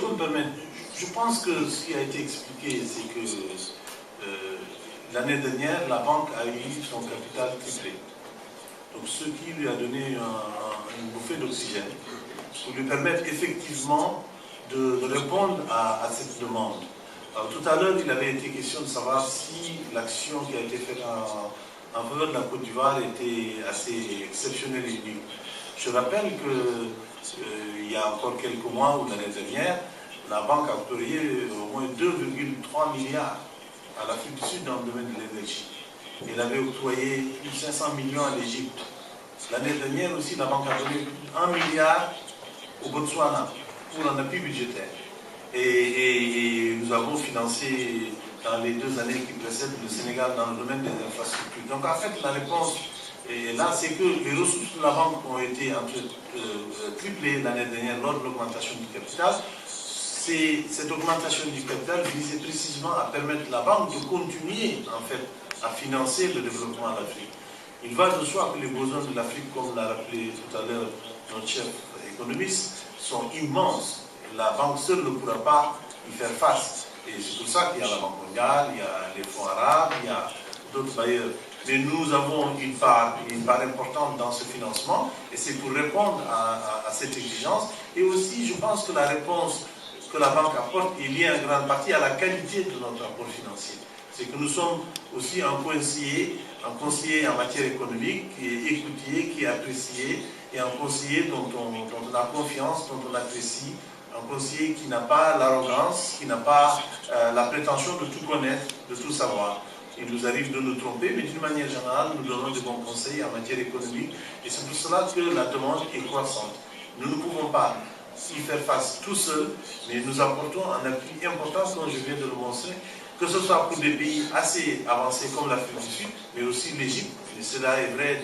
peux me permettre, je pense que ce qui a été expliqué, c'est que l'année dernière, la banque a eu son capital triplé. Donc ce qui lui a donné une bouffée d'oxygène pour lui permettre effectivement de répondre à cette demande. Alors, tout à l'heure, il avait été question de savoir si l'action qui a été faite en faveur de la Côte d'Ivoire était assez exceptionnelle et unique. Je rappelle qu'il y a encore quelques mois ou l'année dernière, la banque a octroyé au moins 2,3 milliards à l'Afrique du Sud dans le domaine de l'énergie. Elle avait octroyé plus de 500 millions à l'Égypte. L'année dernière aussi, la banque a donné 1 milliard au Botswana pour un appui budgétaire. Et nous avons financé dans les 2 années qui précèdent le Sénégal dans le domaine des infrastructures. Donc en fait, la réponse est là, c'est que les ressources de la banque ont été triplées l'année dernière lors de l'augmentation du capital. Cette augmentation du capital visait précisément à permettre à la banque de continuer en fait à financer le développement de l'Afrique. Il va de soi que les besoins de l'Afrique, comme l'a rappelé tout à l'heure notre chef économiste, sont immenses. La banque seule ne pourra pas y faire face. Et c'est pour ça qu'il y a la Banque mondiale, il y a les fonds arabes, il y a d'autres bailleurs. Mais nous avons une part importante dans ce financement, et c'est pour répondre à cette exigence. Et aussi, je pense que la réponse que la banque apporte est liée en grande partie à la qualité de notre apport financier. C'est que nous sommes aussi un conseiller en matière économique qui est écouté, qui est apprécié, et un conseiller dont on a confiance, dont on apprécie, un conseiller qui n'a pas l'arrogance, qui n'a pas la prétention de tout connaître, de tout savoir. Il nous arrive de nous tromper, mais d'une manière générale, nous donnons de bons conseils en matière économique, et c'est pour cela que la demande est croissante. Nous ne pouvons pas y faire face tout seuls, mais nous apportons un appui important, comme je viens de le montrer, que ce soit pour des pays assez avancés comme l'Afrique du Sud, mais aussi l'Égypte. Et cela est vrai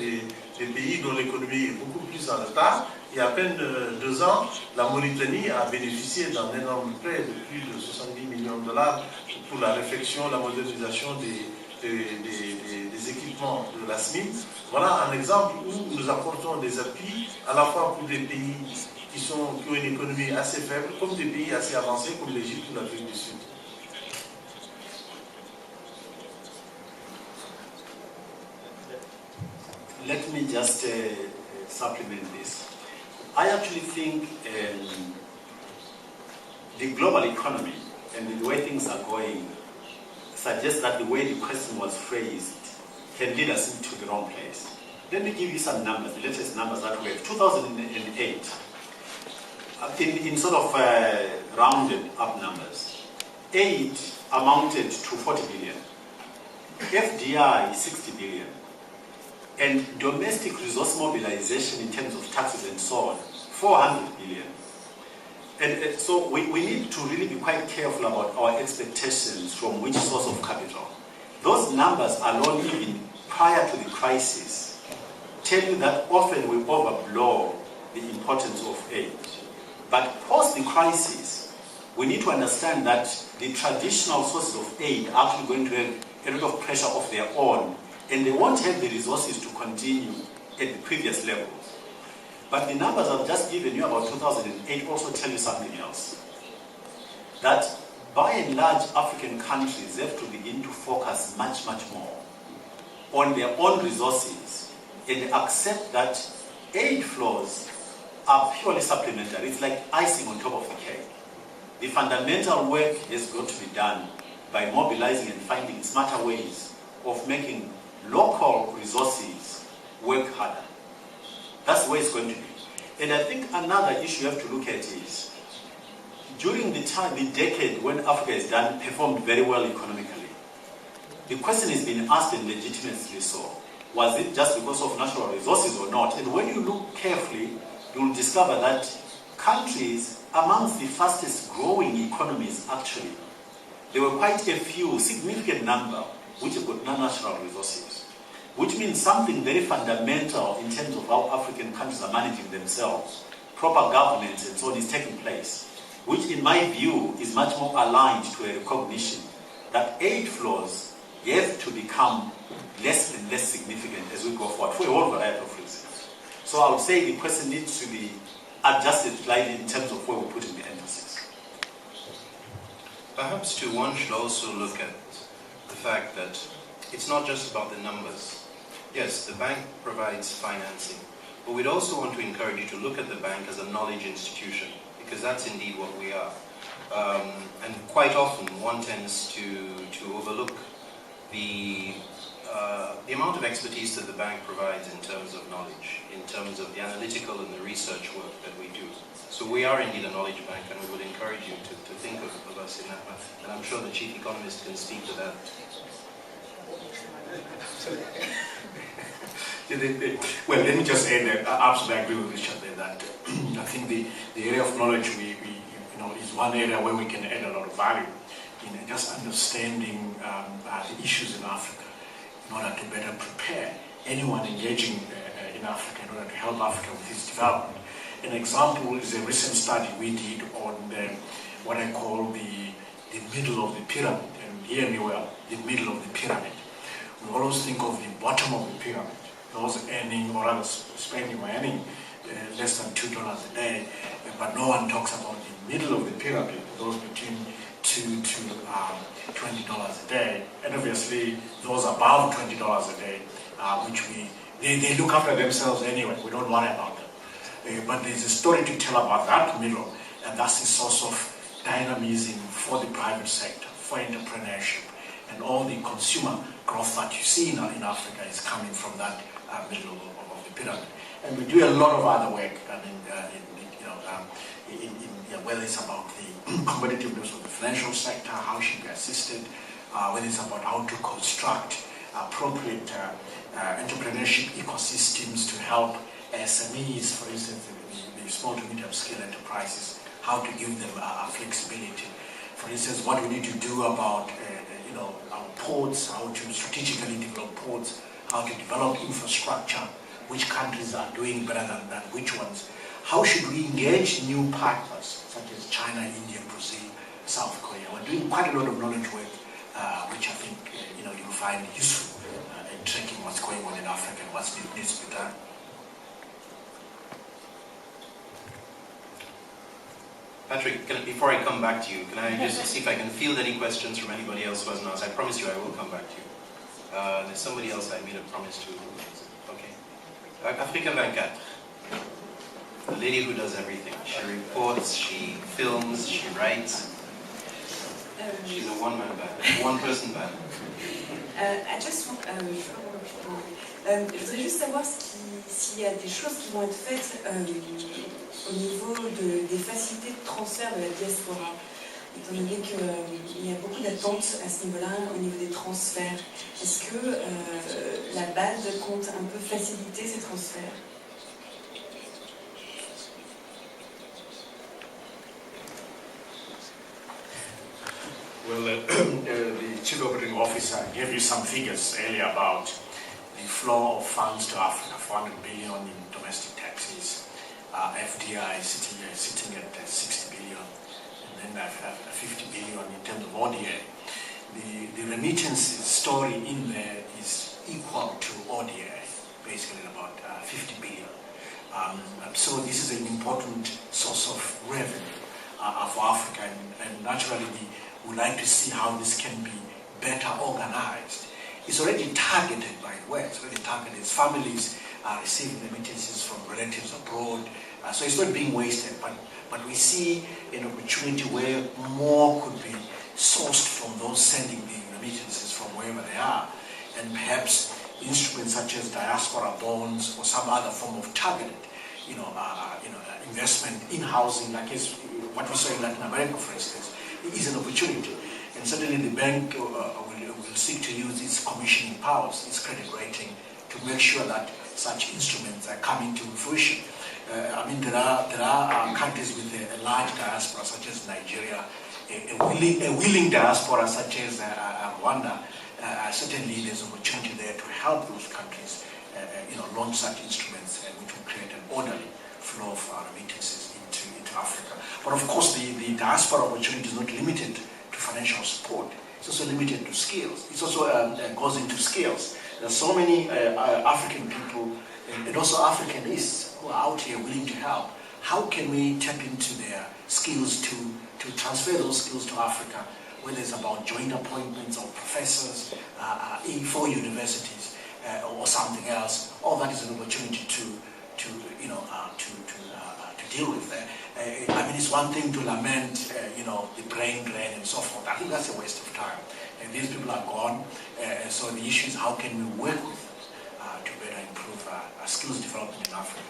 des pays dont l'économie est beaucoup plus en retard. Il y a à peine 2 ans, la Mauritanie a bénéficié d'un énorme prêt de plus de 70 millions de dollars pour la réfection, la modernisation des équipements de la SMIC. Voilà un exemple où nous apportons des appuis à la fois pour des pays qui ont une économie assez faible, comme des pays assez avancés comme l'Égypte ou l'Afrique du Sud. Let me just supplement this. I actually think the global economy and the way things are going suggests that the way the question was phrased can lead us into the wrong place. Let me give you some numbers, the latest numbers that we have. 2008, in sort of rounded up numbers, aid amounted to 40 billion, FDI 60 billion, and domestic resource mobilization in terms of taxes and so on, 400 billion. And so we need to really be quite careful about our expectations from which source of capital. Those numbers alone, even prior to the crisis, tell you that often we overblow the importance of aid. But post the crisis, we need to understand that the traditional sources of aid are actually going to have a lot of pressure of their own, and they won't have the resources to continue at the previous levels. But the numbers I've just given you about 2008 also tell you something else. That by and large, African countries have to begin to focus much, much more on their own resources and accept that aid flows are purely supplementary. It's like icing on top of the cake. The fundamental work has got to be done by mobilizing and finding smarter ways of making local resources work harder. That's the way it's going to be. And I think another issue you have to look at is, during the decade when Africa has performed very well economically, the question has been asked and legitimately so. Was it just because of natural resources or not? And when you look carefully, you'll discover that countries amongst the fastest growing economies actually, there were quite a few, significant number, which have got non-natural resources. Which means something very fundamental in terms of how African countries are managing themselves. Proper governance and so on is taking place, which in my view is much more aligned to a recognition that aid flows have to become less and less significant as we go forward for a whole variety of reasons. So I would say the question needs to be adjusted slightly in terms of where we're putting the emphasis. Perhaps too, one should also look at the fact that it's not just about the numbers. Yes, the bank provides financing, but we'd also want to encourage you to look at the bank as a knowledge institution, because that's indeed what we are. And quite often one tends to overlook the amount of expertise that the bank provides in terms of knowledge, in terms of the analytical and the research work that we do. So we are indeed a knowledge bank, and we would encourage you to think of us in that way. And I'm sure the chief economist can speak to that. Well, let me just add that I absolutely agree with Richard there that I think the area of knowledge is one area where we can add a lot of value in just understanding the issues in Africa in order to better prepare anyone engaging in Africa in order to help Africa with its development. An example is a recent study we did on what I call the middle of the pyramid, and hear me well, the middle of the pyramid. We always think of the bottom of the pyramid, those earning or rather spending or earning less than $2 a day, but no one talks about the middle of the pyramid, those between $2 to $20 a day, and obviously those above $20 a day, which they look after themselves anyway, we don't worry about them. But there's a story to tell about that middle, and that's the source of dynamism for the private sector, for entrepreneurship, and all the consumer growth that you see in Africa is coming from that middle of the pyramid. And we do a lot of other work. I mean, whether it's about the competitiveness of the financial sector, how it should be assisted, whether it's about how to construct appropriate entrepreneurship ecosystems to help SMEs, for instance, the small to medium scale enterprises, how to give them flexibility. For instance, what we need to do about our ports, how to strategically develop ports, how to develop infrastructure, which countries are doing better than which ones. How should we engage new partners such as China, India, Brazil, South Korea? We're doing quite a lot of knowledge work, which I think you'll find useful in tracking what's going on in Africa and what needs to be done. Patrick, before I come back to you, can I just see if I can field any questions from anybody else who hasn't asked? I promise you I will come back to you. There's somebody else I made a promise to. Okay. Africa 24. The lady who does everything. She reports, she films, she writes. She's a one-man band, one-person band. I just want, je voudrais juste savoir s'il y a des choses qui vont être faites au niveau des facilités de transfert de la diaspora, étant donné qu'il y a beaucoup d'attentes à ce niveau-là, au niveau des transferts. Est-ce que la BAD compte un peu faciliter ces transferts? Well, the Chief Operating Officer gave you some figures earlier about the flow of funds to Africa, 400 billion in domestic taxes, FDI sitting at 60 billion, and then 50 billion in terms of ODA. The remittances story in there is equal to ODA, basically about 50 billion. So this is an important source of revenue for Africa, and naturally we would like to see how this can be better organized. It's already targeted, by the way. It's already targeted. Families are receiving remittances from relatives abroad, so it's not being wasted. But we see an opportunity where more could be sourced from those sending the remittances from wherever they are, and perhaps instruments such as diaspora bonds or some other form of targeted, investment in housing, like what we saw in Latin America, for instance, is an opportunity. And certainly the bank will seek to use its commissioning powers, its credit rating, to make sure that such instruments are coming to fruition. There are countries with a large diaspora, such as Nigeria, a willing diaspora, such as Rwanda. Certainly there's an opportunity there to help those countries launch such instruments, which will create an orderly flow of remittances into Africa. But of course, the diaspora opportunity is not limited to financial support. It's also limited to skills. It also goes into skills. There are so many African people and also Africanists who are out here willing to help. How can we tap into their skills to transfer those skills to Africa? whether it's about joint appointments of professors for universities or something else, all that is an opportunity to deal with that. I mean, it's one thing to lament, the brain drain and so forth. I think that's a waste of time. And these people are gone, so the issue is how can we work with them to better improve skills development in Africa.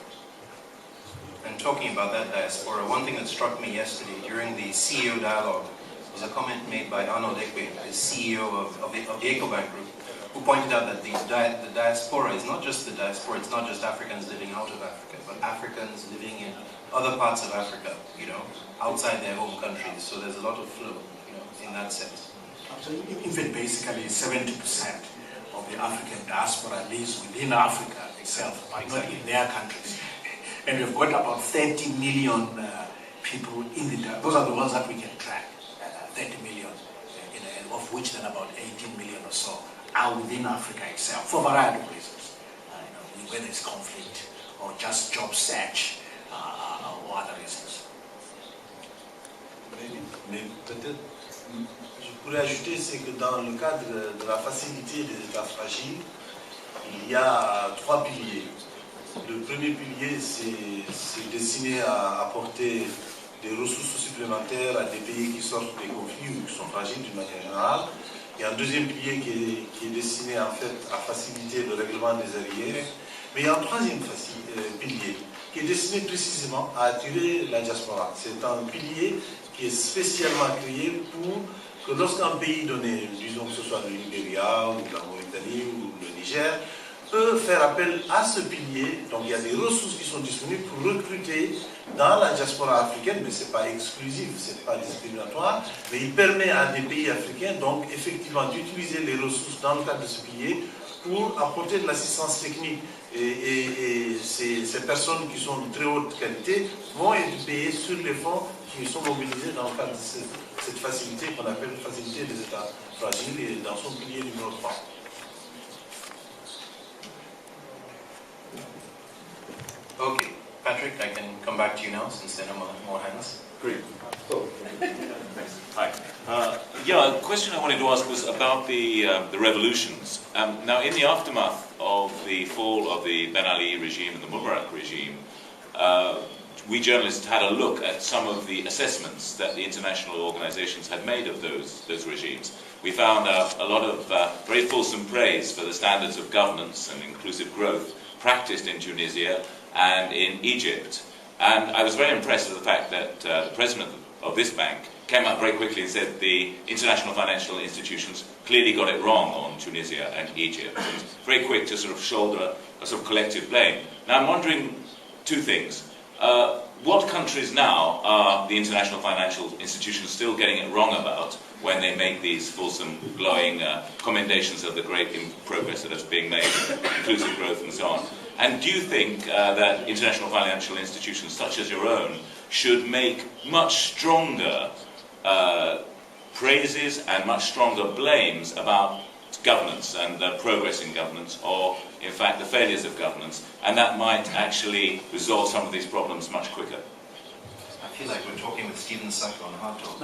And talking about that diaspora, one thing that struck me yesterday during the CEO dialogue was a comment made by Arnold Ekwe, the CEO of the EcoBank Group, who pointed out that the diaspora is not just the diaspora, it's not just Africans living out of Africa, but Africans living in other parts of Africa, outside their home countries. So there's a lot of flow, in that sense. So in fact, basically 70% of the African diaspora lives within Africa itself, but not in their countries. And we've got about 30 million people in the diaspora. Those are the ones that we can track, 30 million, of which then about 18 million or so are within Africa itself, for a variety of reasons. Whether it's conflict or just job search or other reasons. Mais peut-être, je pourrais ajouter, c'est que dans le cadre de la facilité des États fragiles, il y a 3 piliers. Le premier pilier, c'est destiné à apporter des ressources supplémentaires à des pays qui sortent des conflits ou qui sont fragiles d'une manière générale. Il y a un deuxième pilier qui est destiné en fait à faciliter le règlement des arriérés. Mais il y a un troisième pilier qui est destiné précisément à attirer la diaspora. C'est un pilier qui est spécialement créé pour que lorsqu'un pays donné, disons que ce soit le Libéria ou la Mauritanie ou le Niger, peut faire appel à ce pilier. Donc il y a des ressources qui sont disponibles pour recruter dans la diaspora africaine, mais ce n'est pas exclusif, ce n'est pas discriminatoire, mais il permet à des pays africains donc effectivement d'utiliser les ressources dans le cadre de ce pilier pour apporter de l'assistance technique. Et ces personnes qui sont de très haute qualité vont être payées sur les fonds qui sont mobilisés dans le cadre de cette facilité qu'on appelle facilité des États fragiles et dans son pilier numéro 3. Okay, Patrick, I can come back to you now since there are more hands. Great. Hi. A question I wanted to ask was about the revolutions. Now, in the aftermath of the fall of the Ben Ali regime and the Mubarak regime, we journalists had a look at some of the assessments that the international organizations had made of those regimes. We found a lot of very fulsome praise for the standards of governance and inclusive growth practiced in Tunisia and in Egypt. And I was very impressed with the fact that the president of this bank came out very quickly and said the international financial institutions clearly got it wrong on Tunisia and Egypt. And very quick to sort of shoulder a sort of collective blame. Now I'm wondering two things. What countries now are the international financial institutions still getting it wrong about when they make these fulsome, glowing commendations of the great progress that is being made, inclusive growth and so on? And do you think that international financial institutions such as your own should make much stronger praises and much stronger blames about governance and progress in governance, or in fact the failures of governance, and that might actually resolve some of these problems much quicker? I feel like we're talking with Stephen Sacco on Hard Talk.